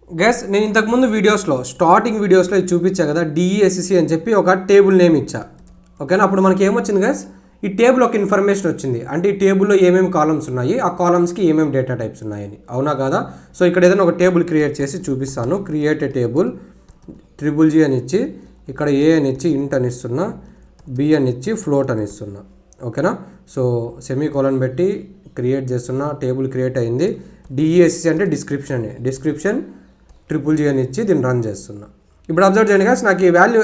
Guys నేను ఇంతకుముందు వీడియోస్లో స్టార్టింగ్ వీడియోస్లో ఇది చూపించా కదా డిఈఎస్సిసి అని చెప్పి ఒక టేబుల్ నేమ్ ఇచ్చా. ఓకేనా, అప్పుడు మనకి ఏమొచ్చింది గైస్, ఈ టేబుల్ ఒక ఇన్ఫర్మేషన్ వచ్చింది. అంటే ఈ టేబుల్లో ఏమేమి కాలమ్స్ ఉన్నాయి, ఆ కాలమ్స్కి ఏమేమి డేటా టైప్స్ ఉన్నాయని. అవునా కదా? సో ఇక్కడ ఏదైనా ఒక టేబుల్ క్రియేట్ చేసి చూపిస్తాను. క్రియేట్ ఏ టేబుల్ GGG అని ఇచ్చి, ఇక్కడ ఏ అని ఇచ్చి ఇంట్ అని ఇస్తున్నా, బి అని ఇచ్చి ఫ్లోట్ అని ఇస్తున్నా. ఓకేనా, సో సెమీకోలన్ పెట్టి క్రియేట్ చేస్తున్నా. టేబుల్ క్రియేట్ అయింది. డిఈఎస్సిసి అంటే డిస్క్రిప్షన్ GGG అని ఇచ్చి దీన్ని రన్ చేస్తున్నా. ఇప్పుడు అబ్జర్వ్ చేయండి గాస్, నాకు ఈ వాల్యూ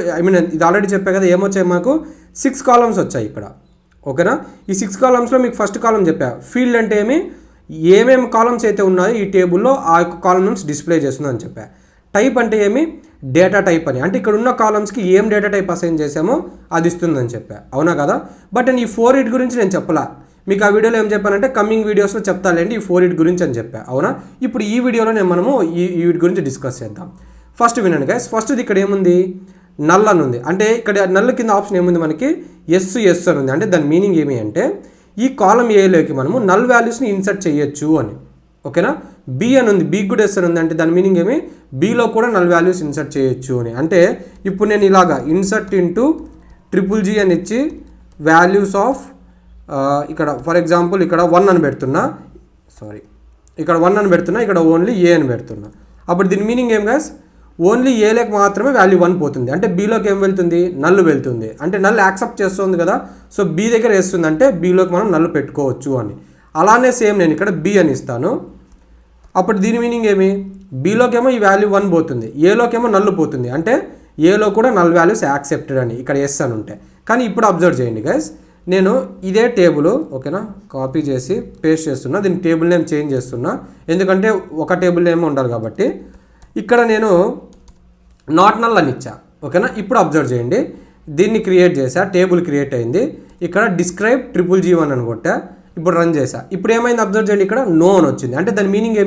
ఇది ఆల్రెడీ చెప్పా కదా, ఏమొచ్చాయి మాకు 6 కాలమ్స్ వచ్చాయి ఇక్కడ. ఓకేనా, ఈ 6 కాలమ్స్లో మీకు ఫస్ట్ కాలమ్ చెప్పా, ఫీల్డ్ అంటే ఏమేమి కాలమ్స్ అయితే ఉన్నాయో ఈ టేబుల్లో ఆ యొక్క కాలమ్స్ డిస్ప్లే చేస్తుందని చెప్పా. టైప్ అంటే డేటా టైప్ అని, అంటే ఇక్కడ ఉన్న కాలమ్స్కి ఏం డేటా టైప్ అసైన్ చేసామో అది ఇస్తుందని చెప్పా. అవునా కదా? బట్ నేను ఈ 4 గురించి నేను చెప్పలా. మీకు ఆ వీడియోలో ఏం చెప్పానంటే కమింగ్ వీడియోస్లో చెప్తాలేండి ఈ 4 గురించి అని చెప్పా. అవునా, ఇప్పుడు ఈ వీడియోలో మనము ఈ వీటి గురించి డిస్కస్ చేద్దాం. ఫస్ట్ వినండి గైస్, ఫస్ట్ ఇక్కడ ఏముంది, నల్ అని ఉంది. అంటే ఇక్కడ నల్ కింద ఆప్షన్ ఏముంది మనకి, ఎస్ అని ఉంది. అంటే దాని మీనింగ్ ఏమి అంటే ఈ కాలం ఏలోకి మనము నల్ వాల్యూస్ని ఇన్సర్ట్ చేయొచ్చు అని. ఓకేనా, బి అని ఉంది, బి కూడా ఎస్ అని ఉంది. అంటే దాని మీనింగ్ బీలో కూడా నల్ వాల్యూస్ ఇన్సర్ట్ చేయొచ్చు అని. అంటే ఇప్పుడు నేను ఇలాగా ఇన్సర్ట్ ఇంటూ GGG అని ఇచ్చి వాల్యూస్ ఆఫ్ ఇక్కడ ఫర్ ఎగ్జాంపుల్ ఇక్కడ 1 అని పెడుతున్నా, ఇక్కడ 1 అని పెడుతున్నా, ఇక్కడ ఓన్లీ ఏ అని పెడుతున్నా. అప్పుడు దీని మీనింగ్ ఏం గాస్, ఓన్లీ ఏలోకి మాత్రమే వాల్యూ 1 పోతుంది. అంటే బీలోకి ఏం వెళ్తుంది, నల్ వెళ్తుంది. అంటే నల్ యాక్సెప్ట్ చేస్తుంది కదా, సో బీ దగ్గర వేస్తుంది, అంటే బీలోకి మనం నల్ పెట్టుకోవచ్చు అని. అలానే సేమ్ నేను ఇక్కడ బి అని ఇస్తాను. అప్పుడు దీని మీనింగ్ బీలోకేమో ఈ వాల్యూ 1 పోతుంది, ఏలోకేమో నల్ పోతుంది. అంటే ఏలో కూడా నల్ వాల్యూస్ యాక్సెప్టెడ్ అని ఇక్కడ ఎస్ అని ఉంటే. కానీ ఇప్పుడు అబ్జర్వ్ చేయండి గైస్, నేను ఇదే టేబుల్ ఓకేనా కాపీ చేసి పేస్ట్ చేస్తున్నా. దీని టేబుల్ నేమ్ చేంజ్ చేస్తున్నా, ఎందుకంటే ఒక టేబుల్ నేమ్ ఉండాలి కాబట్టి. ఇక్కడ నేను నాట్ నల్ అని ఇచ్చా. ఓకేనా, ఇప్పుడు అబ్జర్వ్ చేయండి, దీన్ని క్రియేట్ చేసా, టేబుల్ క్రియేట్ అయింది. ఇక్కడ డిస్క్రైబ్ GGG1 అని కొట్టా, ఇప్పుడు రన్ చేసా. ఇప్పుడు ఏమైంది అబ్జర్వ్ చేయండి, ఇక్కడ నో అని వచ్చింది. అంటే దాని మీనింగ్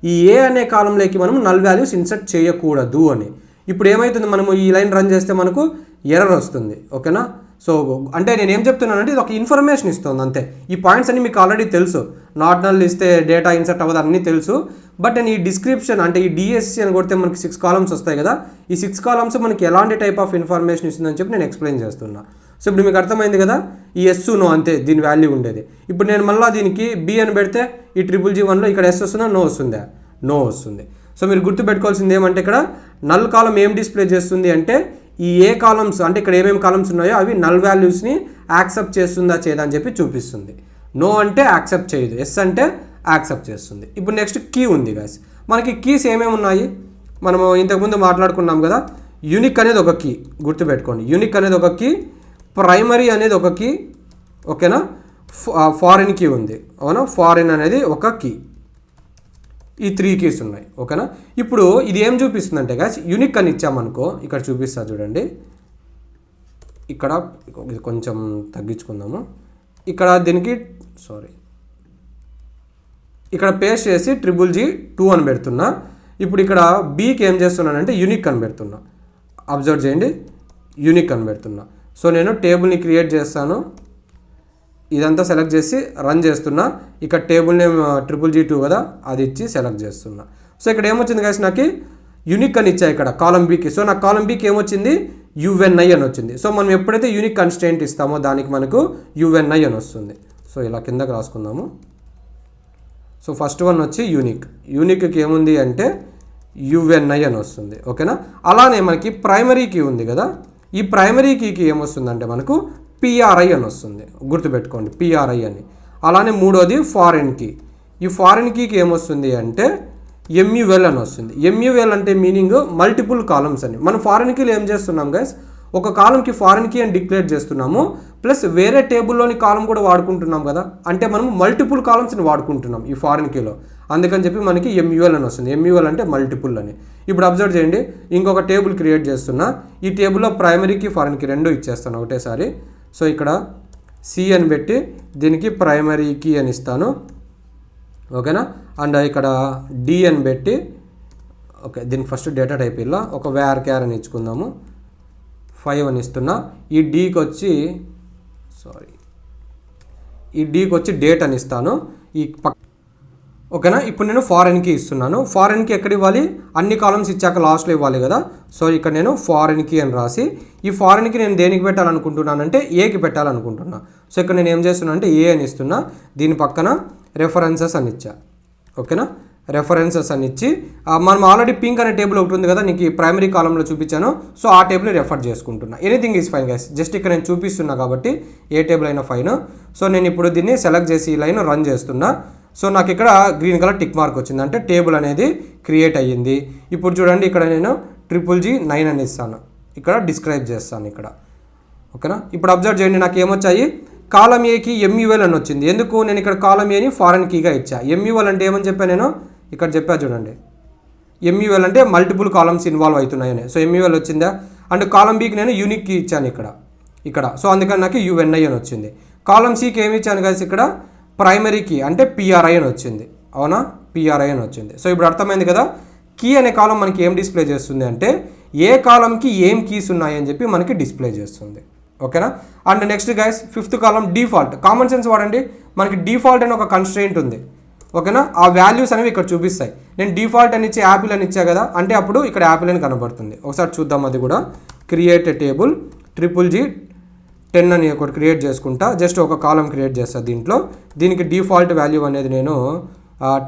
ఈ ఏ అనే కాలంలోకి మనం నల్ వాల్యూస్ ఇన్సర్ట్ చేయకూడదు అని. ఇప్పుడు ఏమవుతుంది, మనము ఈ లైన్ రన్ చేస్తే మనకు ఎర్రర్ వస్తుంది. ఓకేనా, సో అంటే నేను ఏం చెప్తున్నానంటే ఇది ఒక ఇన్ఫర్మేషన్ ఇస్తుంది అంతే. ఈ పాయింట్స్ అన్ని మీకు ఆల్రెడీ తెలుసు, నాట్ నల్ ఇస్తే డేటా ఇన్సర్ట్ అవ్వదు అన్నీ తెలుసు. బట్ నేను ఈ డిస్క్రిప్షన్ అంటే ఈ డిఎస్సి అని కొడితే మనకి 6 కాలమ్స్ వస్తాయి కదా, ఈ 6 కాలమ్స్ మనకి ఎలాంటి టైప్ ఆఫ్ ఇన్ఫర్మేషన్ ఇస్తుందని చెప్పి నేను ఎక్స్ప్లెయిన్ చేస్తున్నా. సో ఇప్పుడు మీకు అర్థమైంది కదా, ఈ ఎస్ నో అంతే దీని వాల్యూ ఉండేది. ఇప్పుడు నేను మళ్ళీ దీనికి బి అని పెడితే ఈ GGG1లో ఇక్కడ ఎస్ వస్తుందా, నో వస్తుందా, నో వస్తుంది. సో మీరు గుర్తుపెట్టుకోవాల్సింది ఏమంటే ఇక్కడ నల్ కాలం ఏం డిస్ప్లే చేస్తుంది అంటే ఈ ఏ కాలమ్స్, అంటే ఇక్కడ ఏమేమి కాలమ్స్ ఉన్నాయో అవి నల్ వాల్యూస్ని యాక్సెప్ట్ చేస్తుందా చేయదా అని చెప్పి చూపిస్తుంది. నో అంటే యాక్సెప్ట్ చేయదు, ఎస్ అంటే యాక్సెప్ట్ చేస్తుంది. ఇప్పుడు నెక్స్ట్ కీ ఉంది గాయస్, మనకి కీస్ ఏమేమి ఉన్నాయి మనము ఇంతకుముందు మాట్లాడుకున్నాం కదా. యూనిక్ అనేది ఒక కీ, గుర్తుపెట్టుకోండి. యూనిక్ అనేది ఒక కీ, ప్రైమరీ అనేది ఒక కీ. ఓకేనా, ఫారిన్ కీ ఉంది. అవునా, ఫారిన్ అనేది ఒక కీ. ఈ 3 కీస్ ఉన్నాయి. ఓకేనా, ఇప్పుడు ఇది ఏం చూపిస్తుందంటే గాయస్, యూనిక్ అని ఇచ్చామనుకో, ఇక్కడ చూపిస్తా చూడండి. ఇక్కడ ఇది కొంచెం తగ్గించుకుందాము. ఇక్కడ దీనికి ఇక్కడ పేస్ట్ చేసి GGG2 అని పెడుతున్నా. ఇప్పుడు ఇక్కడ బీకి ఏం చేస్తున్నానంటే యూనిక్ అని పెడుతున్నా. అబ్జర్వ్ చేయండి, యూనిక్ అని పెడుతున్నా. సో నేను టేబుల్ని క్రియేట్ చేస్తాను, ఇదంతా సెలెక్ట్ చేసి రన్ చేస్తున్నా. ఇక్కడ టేబుల్ నేమ్ GGG2 కదా, అది ఇచ్చి సెలెక్ట్ చేస్తున్నా. సో ఇక్కడ ఏమొచ్చింది గాయస్, నాకు యూనిక్ అని ఇచ్చా ఇక్కడ కాలం బీకి. సో నాకు కాలం బీకి ఏమొచ్చింది, UNI అని వచ్చింది. సో మనం ఎప్పుడైతే యూనిక్ కన్స్టెంట్ ఇస్తామో దానికి మనకు UNI అని వస్తుంది. సో ఇలా కిందకి రాసుకుందాము. సో ఫస్ట్ వన్ వచ్చి యూనిక్కి ఏముంది అంటే UNI అని వస్తుంది. ఓకేనా, అలానే మనకి ప్రైమరీ కీ ఉంది కదా, ఈ ప్రైమరీ కీకి ఏమొస్తుందంటే మనకు PRI అని వస్తుంది. గుర్తుపెట్టుకోండి, PRI అని. అలానే మూడోది ఫారిన్ కీ, ఈ ఫారిన్ కీకి ఏమొస్తుంది అంటే MUL అని వస్తుంది. MUL అంటే మీనింగ్ మల్టిపుల్ కాలమ్స్ అని. మనం ఫారిన్ కీలో ఏం చేస్తున్నాం గైస్, ఒక కాలంకి ఫారిన్ కీ అని డిక్లేర్ చేస్తున్నాము, ప్లస్ వేరే టేబుల్లోని కాలం కూడా వాడుకుంటున్నాం కదా. అంటే మనం మల్టిపుల్ కాలమ్స్ని వాడుకుంటున్నాం ఈ ఫారిన్ కీలో, అందుకని చెప్పి మనకి MUL అని వస్తుంది. MUL అంటే మల్టిపుల్ అని. ఇప్పుడు అబ్జర్వ్ చేయండి, ఇంకొక టేబుల్ క్రియేట్ చేస్తున్నా. ఈ టేబుల్లో ప్రైమరీ కీ ఫారిన్ కీ రెండు ఇచ్చేస్తాను ఒకటేసారి. సో ఇక్కడ సి అని పెట్టి దీనికి ప్రైమరీ కీ అని ఇస్తాను. ఓకేనా, అండ్ ఇక్కడ డి అని పెట్టి ఓకే దీనికి ఫస్ట్ డేటా టైప్ ఇలా ఒక VAR అని ఇచ్చుకుందాము. 5 అని ఇస్తున్నా. ఈ డీకి వచ్చి డేట్ అని ఇస్తాను. ఓకేనా. ఇప్పుడు నేను ఫారెన్కి ఇస్తున్నాను. ఫారెన్కి ఎక్కడ ఇవ్వాలి, అన్ని కాలమ్స్ ఇచ్చాక లాస్ట్లో ఇవ్వాలి కదా. సో ఇక్కడ నేను ఫారెన్కి అని రాసి, ఈ ఫారెన్కి నేను దేనికి పెట్టాలనుకుంటున్నానంటే ఏకి పెట్టాలనుకుంటున్నా. సో ఇక్కడ నేను ఏం చేస్తున్నా అంటే ఏ అని ఇస్తున్నా, దీని పక్కన రెఫరెన్సెస్ అని ఇచ్చా. ఓకేనా, రెఫరెన్సెస్ అని ఇచ్చి మనం ఆల్రెడీ పింక్ అనే టేబుల్ ఒకటి ఉంది కదా, నీకు ప్రైమరీ కాలంలో చూపించాను. సో ఆ టేబుల్ రెఫర్ చేసుకుంటున్నా. Anything is fine guys, just ఇక్కడ నేను చూపిస్తున్నా కాబట్టి ఏ టేబుల్ అయినా ఫైన్. సో నేను ఇప్పుడు దీన్ని సెలెక్ట్ చేసి ఈ లైన్ రన్ చేస్తున్నా. సో నాకు ఇక్కడ గ్రీన్ కలర్ టిక్ మార్క్ వచ్చింది, అంటే టేబుల్ అనేది క్రియేట్ అయ్యింది. ఇప్పుడు చూడండి ఇక్కడ నేను GGG9 అని ఇస్తాను, ఇక్కడ డిస్క్రైబ్ చేస్తాను ఇక్కడ. ఓకేనా, ఇప్పుడు అబ్జర్వ్ చేయండి నాకు ఏమొచ్చాయి, కాలం ఏకి MUL అని వచ్చింది. ఎందుకు, నేను ఇక్కడ కాలం ఏని ఫారెన్ కీగా ఇచ్చా. MUL అంటే ఏమని చెప్పా నేను ఇక్కడ చెప్పా చూడండి, MUL అంటే మల్టిపుల్ కాలమ్స్ ఇన్వాల్వ్ అవుతున్నాయని. సో MUL వచ్చిందా. అండ్ కాలం బీకి నేను యూనిక్ కీ ఇచ్చాను ఇక్కడ. సో అందుకని నాకు UNI అని వచ్చింది. కాలం సికి ఏమి ఇచ్చాను కదా, ఇక్కడ ప్రైమరీ కీ అంటే PRI అని వచ్చింది. అవునా, PRI అని వచ్చింది. సో ఇప్పుడు అర్థమైంది కదా, కీ అనే కాలం మనకి ఏం డిస్ప్లే చేస్తుంది అంటే ఏ కాలంకి ఏం కీస్ ఉన్నాయని చెప్పి మనకి డిస్ప్లే చేస్తుంది. ఓకేనా. And next guys, 5th column default. Common sense వాడండి, మనకి డిఫాల్ట్ అని ఒక కన్స్ట్రెయింట్ ఉంది. ఓకేనా, ఆ వాల్యూస్ అనేవి ఇక్కడ చూపిస్తాయి. నేను డిఫాల్ట్ అని ఇచ్చి యాపిల్ అని ఇచ్చా కదా, అంటే అప్పుడు ఇక్కడ యాపిల్ అని కనబడుతుంది. ఒకసారి చూద్దాం అది కూడా. క్రియేట్ ఏ టేబుల్ GGG10 అని ఒకటి క్రియేట్ చేసుకుంటా. జస్ట్ ఒక కాలం క్రియేట్ చేస్తా దీంట్లో. దీనికి డిఫాల్ట్ వాల్యూ అనేది నేను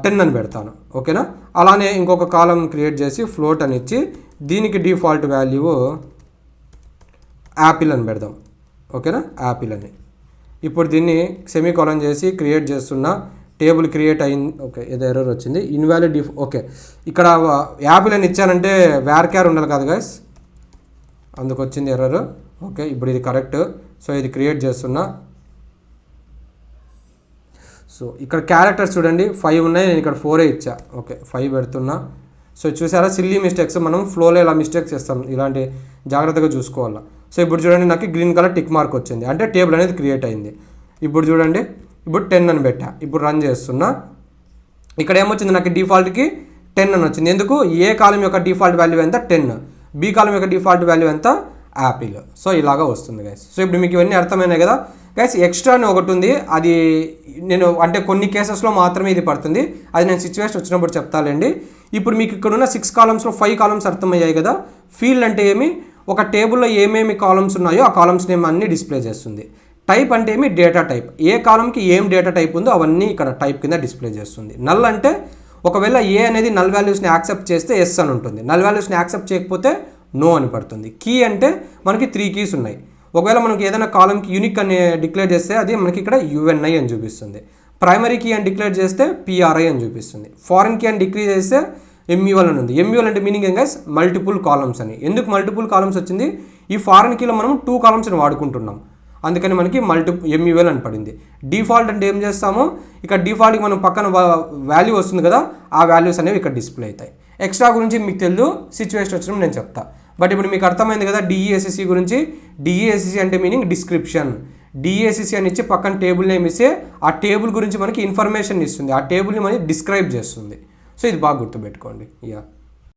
10 అని పెడతాను. ఓకేనా, అలానే ఇంకొక కాలం క్రియేట్ చేసి ఫ్లోట్ అని ఇచ్చి దీనికి డిఫాల్ట్ వాల్యూ యాపిల్ అని పెడదాం. ఓకేనా, యాపిల్ అని. ఇప్పుడు దీన్ని సెమీకోలన్ చేసి క్రియేట్ చేస్తున్నా. టేబుల్ క్రియేట్ అయింది. ఓకే, ఏదో ఎర్రర్ వచ్చింది, ఇన్వాలిడ్ ఓకే, ఇక్కడ యాపిల్ అని ఇచ్చానంటే VARCHAR ఉండాలి కదా గైస్, అందుకు వచ్చింది ఎర్రర్. ఓకే, ఇప్పుడు ఇది కరెక్ట్. సో ఇది క్రియేట్ చేస్తున్నా. సో ఇక్కడ క్యారెక్టర్స్ చూడండి 5 ఉన్నాయి, నేను ఇక్కడ 4 ఇచ్చా. ఓకే, 5 పెడుతున్నా. సో చూసారా, సిల్లీ మిస్టేక్స్, మనం ఫ్లోలో ఇలా మిస్టేక్స్ చేస్తాం, ఇలాంటి జాగ్రత్తగా చూసుకోవాలా. సో ఇప్పుడు చూడండి నాకు గ్రీన్ కలర్ టిక్ మార్క్ వచ్చింది, అంటే టేబుల్ అనేది క్రియేట్ అయింది. ఇప్పుడు చూడండి, ఇప్పుడు 10 అని పెట్టా. ఇప్పుడు రన్ చేస్తున్నా. ఇక్కడ ఏమొచ్చింది, నాకు డిఫాల్ట్కి 10 అని వచ్చింది. ఎందుకు, ఏ కాలం యొక్క డిఫాల్ట్ వాల్యూ ఎంత 10, బి కాలం యొక్క డిఫాల్ట్ వాల్యూ ఎంత యాపిల్. సో ఇలాగా వస్తుంది గైస్. సో ఇప్పుడు మీకు ఇవన్నీ అర్థమైనాయి కదా గైస్. ఎక్స్ట్రా అని ఒకటి ఉంది, అది నేను అంటే కొన్ని కేసెస్లో మాత్రమే ఇది పడుతుంది, అది నేను సిచ్యువేషన్ వచ్చినప్పుడు చెప్తాలేండి. ఇప్పుడు మీకు ఇక్కడ ఉన్న 6 కాలమ్స్లో 5 కాలమ్స్ అర్థమయ్యాయి కదా. ఫీల్డ్ అంటే ఏమి, ఒక టేబుల్లో ఏమేమి కాలమ్స్ ఉన్నాయో ఆ కాలమ్స్ నేమ్ అన్ని డిస్ప్లే చేస్తుంది. టైప్ అంటే ఏమి, డేటా టైప్, ఏ కాలంకి ఏం డేటా టైప్ ఉందో అవన్నీ ఇక్కడ టైప్ కింద డిస్ప్లే చేస్తుంది. నల్ అంటే ఒకవేళ ఏ అనేది నల్ వాల్యూస్ని యాక్సెప్ట్ చేస్తే ఎస్ అని ఉంటుంది, నల్ వాల్యూస్ని యాక్సెప్ట్ చేయకపోతే నో అని పడుతుంది. కీ అంటే మనకి 3 కీస్ ఉన్నాయి. ఒకవేళ మనకి ఏదైనా కాలంకి యూనిక్ అని డిక్లేర్ చేస్తే అది మనకి ఇక్కడ UNI అని చూపిస్తుంది. ప్రైమరీ కీ అని డిక్లేర్ చేస్తే PRI అని చూపిస్తుంది. ఫారెన్ కీ అని డిక్లేర్ చేస్తే MUL అని ఉంది. MUL అంటే మీనింగ్ ఏం గైస్, మల్టిపుల్ కాలమ్స్ అని. ఎందుకు మల్టిపుల్ కాలమ్స్ వచ్చింది, ఈ ఫారెన్ కీలో మనం 2 కాలమ్స్ని వాడుకుంటున్నాం, అందుకని మనకి MUL అని పడింది. డిఫాల్ట్ అంటే ఏం చేస్తాము, ఇక్కడ డిఫాల్ట్కి మనం పక్కన వాల్యూ వస్తుంది కదా, ఆ వాల్యూస్ అనేవి ఇక్కడ డిస్ప్లే అవుతాయి. ఎక్స్ట్రా గురించి మీకు తెలియదు, సిచ్యువేషన్ వచ్చినప్పుడు నేను చెప్తా. బట్ ఇప్పుడు మీకు అర్థమైంది కదా DESSC గురించి. DESSC అంటే మీనింగ్ డిస్క్రిప్షన్. DESSC అని ఇచ్చి పక్కన టేబుల్ నేమ్ ఇస్తే ఆ టేబుల్ గురించి మనకి ఇన్ఫర్మేషన్ ఇస్తుంది, ఆ టేబుల్ని మనకి డిస్క్రైబ్ చేస్తుంది. సో ఇది బాగా గుర్తుపెట్టుకోండి. యా.